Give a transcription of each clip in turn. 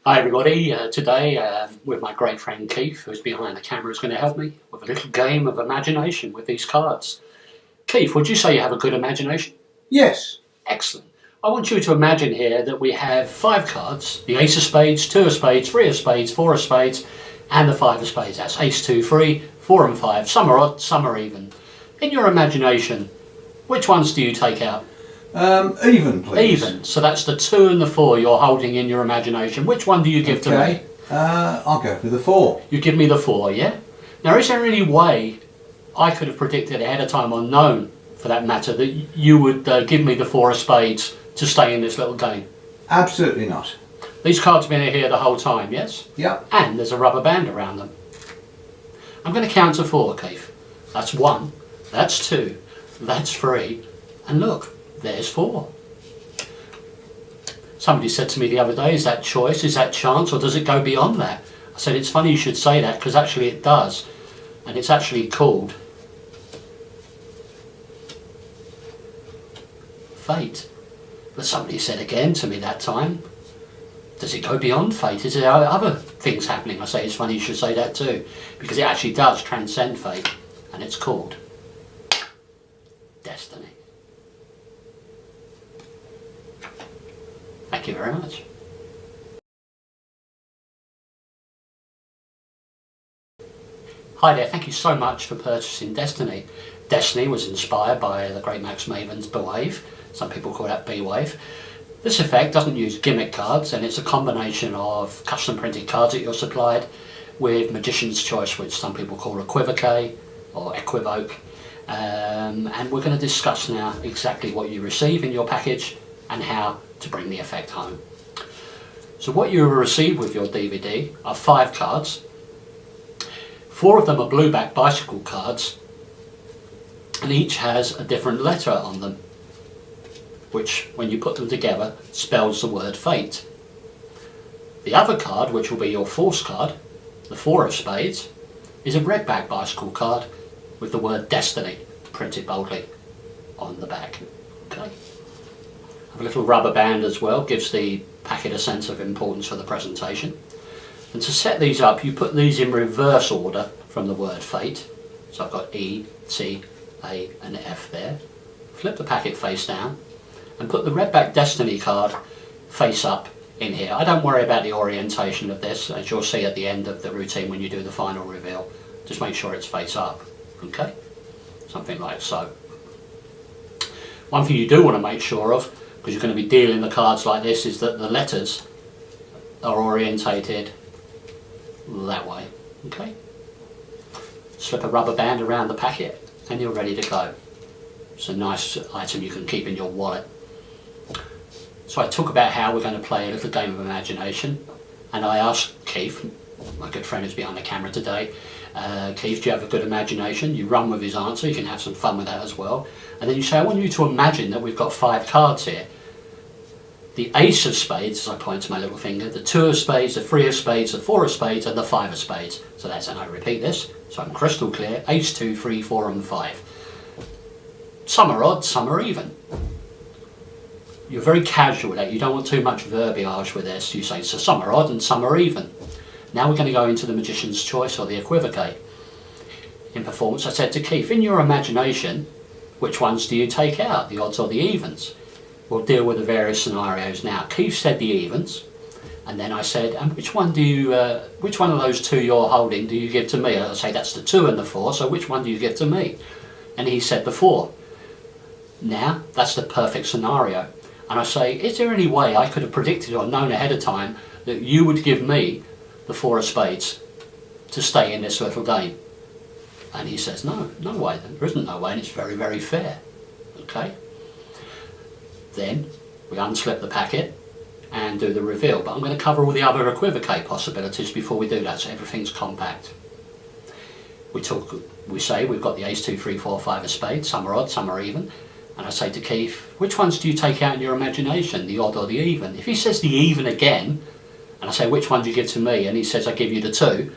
Hi everybody, today with my great friend Keith, who's behind the camera, is going to help me with a little game of imagination with these cards. Keith, would you say you have a good imagination? Yes. Excellent. I want you to imagine here that we have 5 cards: the Ace of Spades, 2 of Spades, 3 of Spades, 4 of Spades, and the 5 of Spades. That's Ace, 2, 3, 4 and 5. Some are odd, some are even. In your imagination, which ones do you take out? Even, please. Even. So that's the 2 and the 4 you're holding in your imagination. Which one do you give to me? I'll go for the 4. You give me the 4, yeah? Now, is there any way I could have predicted ahead of time, or known for that matter, that you would give me the 4 of Spades to stay in this little game? Absolutely not. These cards have been here the whole time, yes? Yep. And there's a rubber band around them. I'm going to count to 4, Keith. That's 1, that's 2, that's 3, and look, there's 4. Somebody said to me the other day, is that choice, is that chance, or does it go beyond that? I said, it's funny you should say that, because actually it does. And it's actually called fate. But somebody said again to me that time, does it go beyond fate? Is there other things happening? I say, it's funny you should say that too, because it actually does transcend fate, and it's called destiny. Thank you very much. Hi there, thank you so much for purchasing Destiny. Destiny was inspired by the great Max Maven's B-Wave. Some people call that B-Wave. This effect doesn't use gimmick cards, and it's a combination of custom printed cards that you're supplied with Magician's Choice, which some people call Equivoque or Equivoque. And we're going to discuss now exactly what you receive in your package and how to bring the effect home. So what you will receive with your DVD are 5 cards. 4 of them are blueback bicycle cards, and each has a different letter on them, which when you put them together spells the word fate. The other card, which will be your force card, the 4 of Spades, is a redback bicycle card with the word destiny printed boldly on the back. Okay. A little rubber band as well gives the packet a sense of importance for the presentation. And to set these up, you put these in reverse order from the word fate. So I've got E, T, A and F there. Flip the packet face down and put the redback destiny card face up in here. I don't worry about the orientation of this, as you'll see at the end of the routine when you do the final reveal. Just make sure it's face up, okay? Something like so. One thing you do want to make sure of, because you're going to be dealing the cards like this, is that the letters are orientated that way, okay? Slip a rubber band around the packet and you're ready to go. It's a nice item you can keep in your wallet. So I talk about how we're going to play a little game of imagination, and I asked Keith, my good friend who's behind the camera today, Keith, do you have a good imagination? You run with his answer, you can have some fun with that as well. And then you say, I want you to imagine that we've got 5 cards here. The Ace of Spades, as I point to my little finger, the 2 of Spades, the 3 of Spades, the 4 of Spades, and the 5 of Spades. So that's, and I repeat this, so I'm crystal clear, Ace, 2, 3, 4 and 5. Some are odd, some are even. You're very casual with that, you don't want too much verbiage with this. You say, so some are odd and some are even. Now we're going to go into the Magician's Choice or the Equivoque. In performance, I said to Keith, in your imagination, which ones do you take out, the odds or the evens? We'll deal with the various scenarios now. Keith said the evens, and then I said, and which one do you, which one of those 2 you're holding do you give to me? I say that's the 2 and the 4, so which one do you give to me? And he said the 4. Now, that's the perfect scenario. And I say, is there any way I could have predicted or known ahead of time that you would give me the 4 of Spades to stay in this little game? And he says, no way, there isn't no way, and it's very, very fair. Okay? Then we unslip the packet and do the reveal, but I'm going to cover all the other Equivoque possibilities before we do that, so everything's compact. We say we've got the Ace, 2, 3, 4, 5 of Spades, some are odd, some are even, and I say to Keith, which ones do you take out in your imagination, the odd or the even? If he says the even again, and I say, which one do you give to me? And he says, I give you the 2.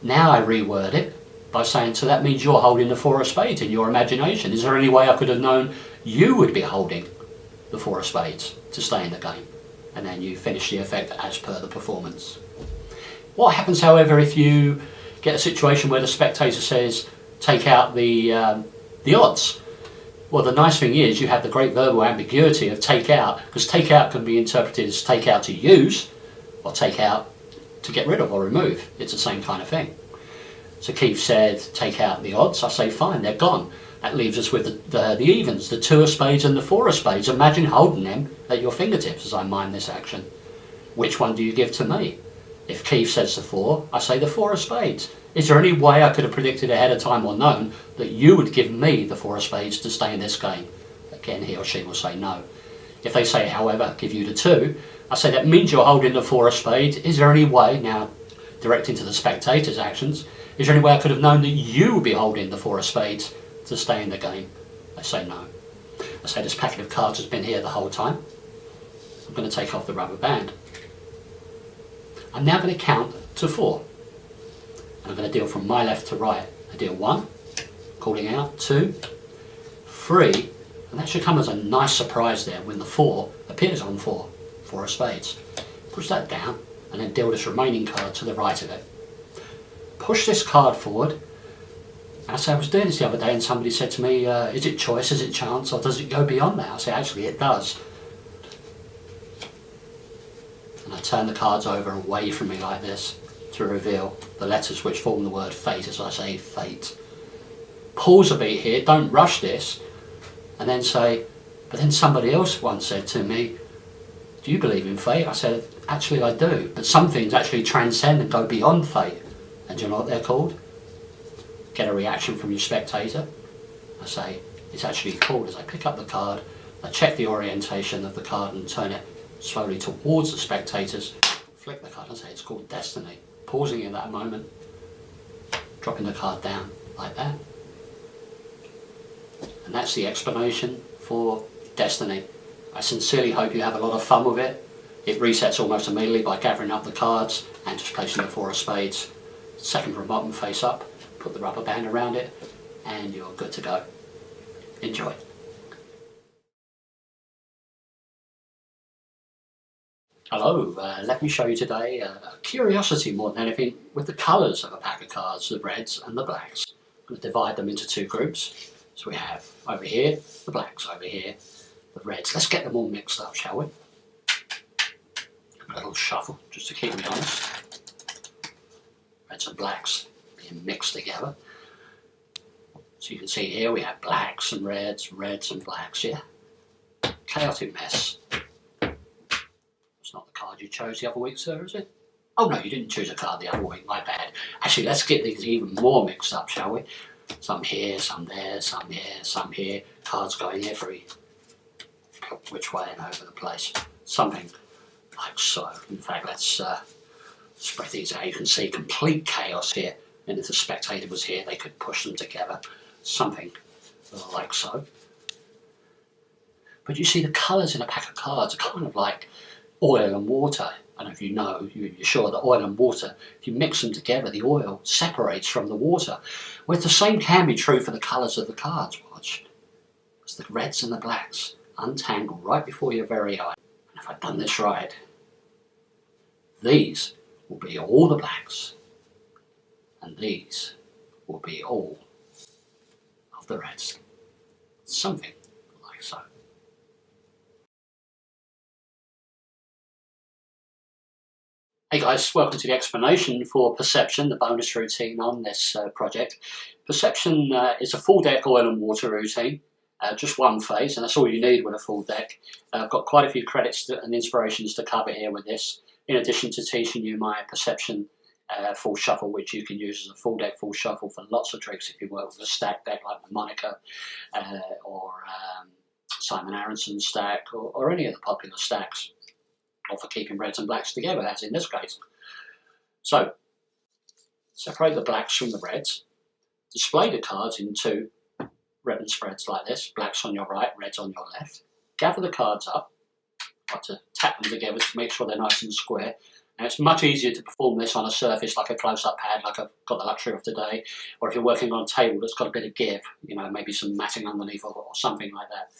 Now I reword it by saying, so that means you're holding the 4 of Spades in your imagination. Is there any way I could have known you would be holding the 4 of Spades to stay in the game? and then you finish the effect as per the performance. What happens, however, if you get a situation where the spectator says, take out the odds? Well, the nice thing is you have the great verbal ambiguity of take out, because take out can be interpreted as take out to use, or take out to get rid of or remove. It's the same kind of thing. So Keith said, take out the odds. I say, fine, they're gone. That leaves us with the evens, the 2 of spades and the 4 of spades. Imagine holding them at your fingertips as I mime this action. Which one do you give to me? If Keith says the 4, I say the 4 of spades. Is there any way I could have predicted ahead of time or known that you would give me the 4 of spades to stay in this game? Again, he or she will say no. If they say, however, give you the 2, I say that means you're holding the 4 of spades. Is there any way, now directing to the spectator's actions, is there any way I could have known that you would be holding the 4 of spades to stay in the game? They say no. I say this packet of cards has been here the whole time. I'm going to take off the rubber band. I'm now going to count to 4. And I'm going to deal from my left to right. I deal 1, calling out 2, 3, and that should come as a nice surprise there when the 4 appears on 4 of spades. Push that down and then deal this remaining card to the right of it. Push this card forward. And I say, I was doing this the other day and somebody said to me, is it choice, is it chance, or does it go beyond that? I say, actually it does. And I turn the cards over away from me like this to reveal the letters which form the word fate, as I say, fate. Pause a bit here, don't rush this, and then say, but then somebody else once said to me, do you believe in fate? I said, actually I do, but some things actually transcend and go beyond fate. And do you know what they're called? Get a reaction from your spectator. I say, it's actually called, as I pick up the card, I check the orientation of the card and turn it slowly towards the spectators, flick the card and say it's called destiny. Pausing in that moment, dropping the card down like that. And that's the explanation for destiny. I sincerely hope you have a lot of fun with it. It resets almost immediately by gathering up the cards and just placing the 4 of spades. Second from bottom face up, put the rubber band around it, and you're good to go. Enjoy. Hello, let me show you today a curiosity more than anything with the colours of a pack of cards, the reds and the blacks. I'm going to divide them into 2 groups. So we have over here, the blacks, over here, the reds. Let's get them all mixed up, shall we? A little shuffle, just to keep me honest. Reds and blacks being mixed together. So you can see here we have blacks and reds and blacks, yeah? Chaotic mess. It's not the card you chose the other week, sir, is it? Oh no, you didn't choose a card the other week, my bad. Actually, let's get these even more mixed up, shall we? Some here, some there, some here, some here. Cards going every which way and over the place. Something like so. In fact, let's spread these out. You can see complete chaos here. And if the spectator was here, they could push them together. Something like so. But you see, the colours in a pack of cards are kind of like oil and water. I don't know if you know, you're sure that oil and water, if you mix them together, the oil separates from the water. Well, the same can be true for the colours of the cards, watch. It's the reds and the blacks untangle right before your very eye. And if I've done this right, these will be all the blacks, and these will be all of the reds. Something like so. Hey guys, welcome to the explanation for Perception, the bonus routine on this project. Perception is a full deck oil and water routine, just one phase, and that's all you need with a full deck. I've got quite a few credits and inspirations to cover here with this, in addition to teaching you my Perception full shuffle, which you can use as a full deck full shuffle for lots of tricks if you work with a stack deck like the Monica or Simon Aronson stack or any of the popular stacks, or for keeping reds and blacks together, as in this case. So, separate the blacks from the reds, display the cards in 2 red spreads like this, blacks on your right, reds on your left. Gather the cards up, got to tap them together to make sure they're nice and square. Now it's much easier to perform this on a surface like a close-up pad, like I've got the luxury of today, or if you're working on a table that's got a bit of give, you know, maybe some matting underneath or something like that.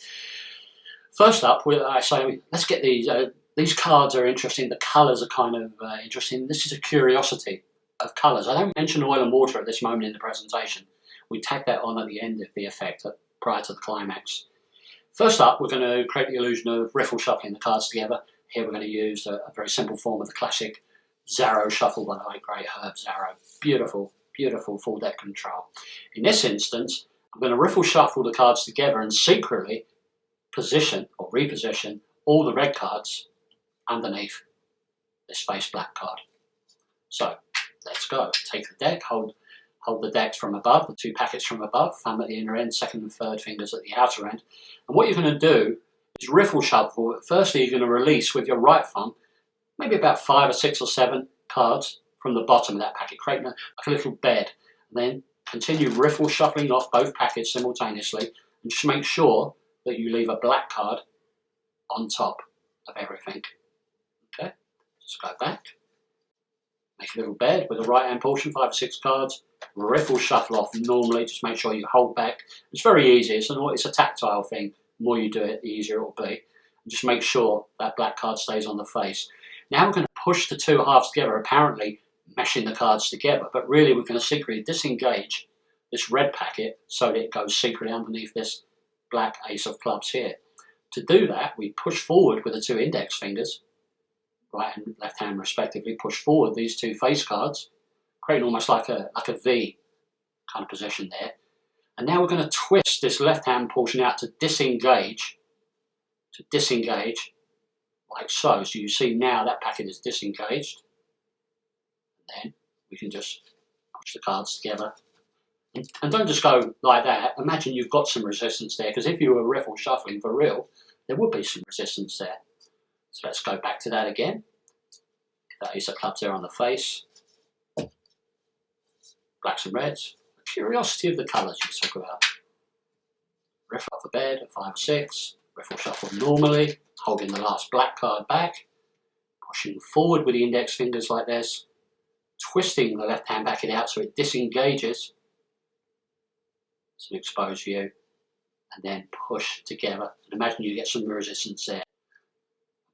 First up, I say, let's get these These cards are interesting. The colours are kind of interesting. This is a curiosity of colours. I don't mention oil and water at this moment in the presentation. We tack that on at the end of the effect, prior to the climax. First up, we're going to create the illusion of riffle shuffling the cards together. Here we're going to use a very simple form of the classic Zarrow shuffle by the late great Herb Zarrow. Beautiful, beautiful full deck control. In this instance, I'm going to riffle shuffle the cards together and secretly position or reposition all the red cards underneath this face black card. So let's go. Take the deck, hold the decks from above, the 2 packets from above, thumb at the inner end, second and third fingers at the outer end. And what you're going to do is riffle shuffle. Firstly, you're going to release with your right thumb maybe about 5 or 6 or 7 cards from the bottom of that packet, creating like a little bed. And then continue riffle shuffling off both packets simultaneously, and just make sure that you leave a black card on top of everything. Okay, just go back, make a little bed with the right hand portion, 5 or 6 cards, riffle shuffle off normally, just make sure you hold back. It's very easy, it's a tactile thing. The more you do it, the easier it will be. And just make sure that black card stays on the face. Now we're going to push the 2 halves together, apparently meshing the cards together, but really we're going to secretly disengage this red packet so that it goes secretly underneath this black ace of clubs here. To do that, we push forward with the 2 index fingers, right and left hand respectively, push forward these 2 face cards, creating almost like a V kind of position there. And now we're going to twist this left hand portion out to disengage, like so. So you see now that packet is disengaged. And then we can just push the cards together. And don't just go like that. Imagine you've got some resistance there, because if you were riffle shuffling for real, there would be some resistance there. So let's go back to that again. That ace of clubs there on the face. Blacks and reds. The curiosity of the colours you talk about. Riffle off the bed at 5 or 6. Riffle shuffle normally, holding the last black card back. Pushing forward with the index fingers like this. Twisting the left hand packet out so it disengages. It's an exposed view. And then push together. And imagine you get some resistance there.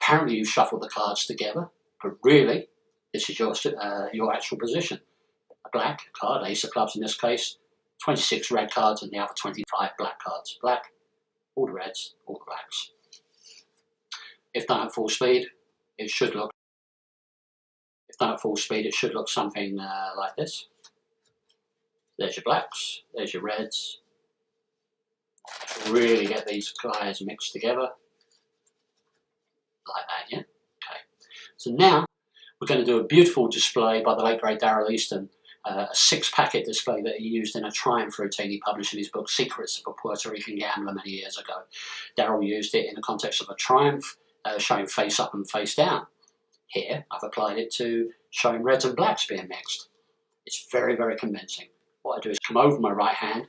Apparently you've shuffled the cards together, but really this is your actual position. A black card, ace of clubs in this case, 26 red cards and the other 25 black cards. Black, all the reds, all the blacks. If done at full speed, it should look something like this. There's your blacks, there's your reds. Really get these guys mixed together. Like that, yeah? Okay. So now we're going to do a beautiful display by the late great Darrell Easton, a 6-packet display that he used in a triumph routine he published in his book Secrets of a Puerto Rican Gambler many years ago. Darrell used it in the context of a triumph, showing face up and face down. Here I've applied it to showing reds and blacks being mixed. It's very, very convincing. What I do is come over my right hand,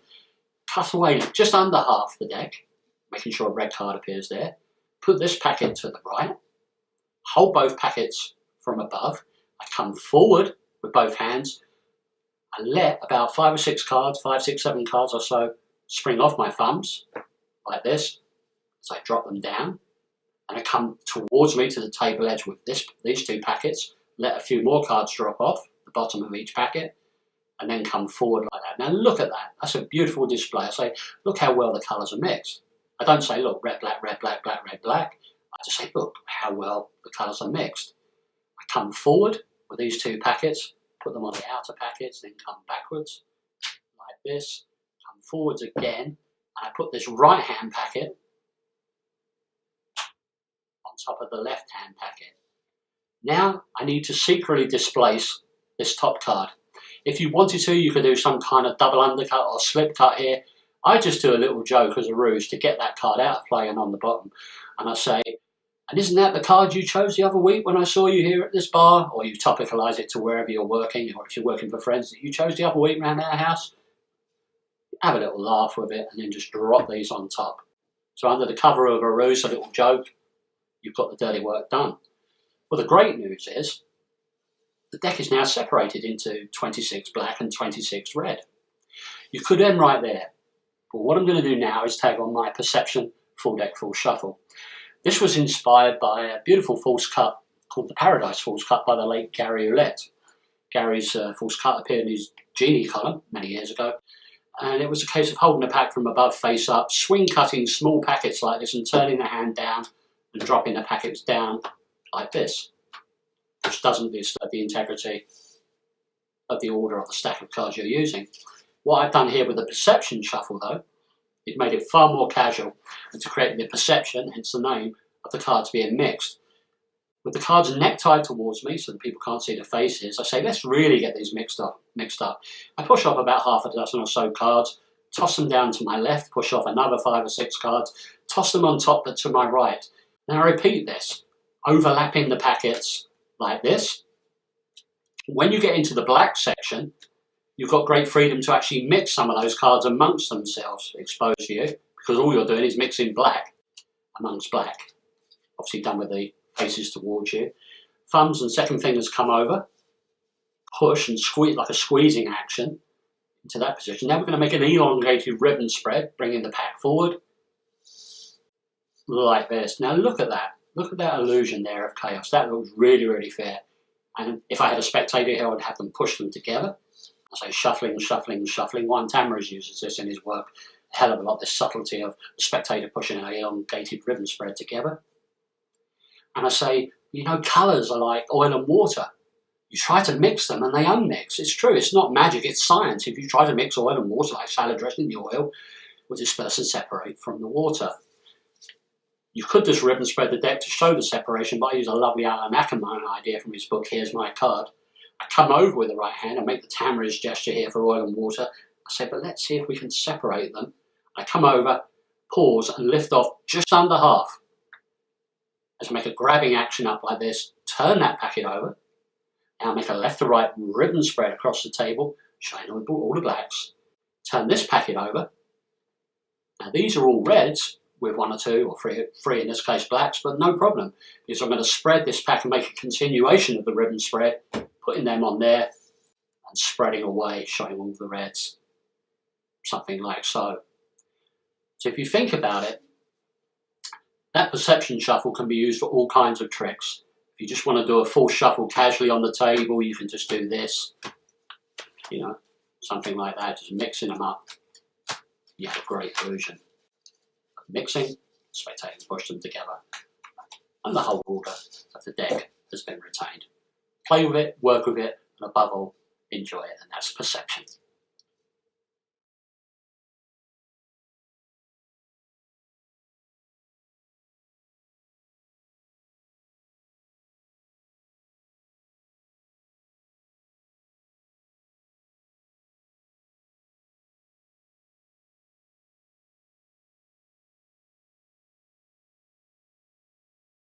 cut away just under half the deck, making sure a red card appears there. Put this packet to the right, hold both packets from above. I come forward with both hands. I let about 5 or 6 cards, 5, 6, 7 cards or so, spring off my thumbs, like this, as I drop them down. And I come towards me to the table edge with these 2 packets, let a few more cards drop off the bottom of each packet, and then come forward like that. Now look at that. That's a beautiful display. I say, look how well the colours are mixed. I don't say, look, red, black, red, black, black, red, black. I just say, look how well the colours are mixed. I come forward with these 2 packets, put them on the outer packets, then come backwards like this, come forwards again, and I put this right hand packet on top of the left hand packet. Now I need to secretly displace this top card. If you wanted to, you could do some kind of double undercut or slip cut here. I just do a little joke as a ruse to get that card out of play and on the bottom. And I say, and isn't that the card you chose the other week when I saw you here at this bar? Or you topicalise it to wherever you're working, or if you're working for friends that you chose the other week around our house. Have a little laugh with it and then just drop these on top. So under the cover of a ruse, a little joke, you've got the dirty work done. Well, the great news is the deck is now separated into 26 black and 26 red. You could end right there. But what I'm going to do now is tag on my perception full deck full shuffle. This was inspired by a beautiful false cut called the Paradise False Cut by the late Gary Ouellette. Gary's false cut appeared in his Genie column many years ago, and it was a case of holding the pack from above face up, swing cutting small packets like this and turning the hand down and dropping the packets down like this, which doesn't disturb the integrity of the order of the stack of cards you're using. What I've done here with the perception shuffle, though, is made it far more casual and to create the perception, hence the name, of the cards being mixed. With the cards necktied towards me so that people can't see the faces, I say, let's really get these mixed up. I push off about half a dozen or so cards, toss them down to my left, push off another 5 or 6 cards, toss them on top but to my right. Then I repeat this, overlapping the packets like this. When you get into the black section, you've got great freedom to actually mix some of those cards amongst themselves, exposed to you, because all you're doing is mixing black amongst black. Obviously done with the faces towards you. Thumbs and second fingers come over, push and squeeze like a squeezing action into that position. Now we're going to make an elongated ribbon spread, bringing the pack forward like this. Now look at that. Look at that illusion there of chaos. That looks really, really fair. And if I had a spectator here, I'd have them push them together. I say shuffling, shuffling, shuffling. Juan Tamariz uses this in his work a hell of a lot, this subtlety of the spectator pushing an elongated ribbon spread together. And I say, you know, colours are like oil and water. You try to mix them and they unmix. It's true, it's not magic, it's science. If you try to mix oil and water like salad dressing, the oil will disperse and separate from the water. You could just ribbon spread the deck to show the separation, but I use a lovely Alan Ackerman idea from his book, Here's My Card. I come over with the right hand and make the Tamariz gesture here for oil and water. I say, but let's see if we can separate them. I come over, pause and lift off just under half. As I make a grabbing action up like this, turn that packet over. Now make a left to right ribbon spread across the table, showing all the blacks. Turn this packet over. Now these are all reds, with 1 or 2 or 3 in this case blacks, but no problem, because I'm going to spread this pack and make a continuation of the ribbon spread, putting them on there and spreading away, showing all the reds. Something like so. So if you think about it, that perception shuffle can be used for all kinds of tricks. If you just want to do a full shuffle casually on the table, you can just do this. You know, something like that, just mixing them up. You have a great illusion. Mixing, spectators push them together, and the whole order of the deck has been retained. Play with it, work with it, and above all, enjoy it, and that's perception.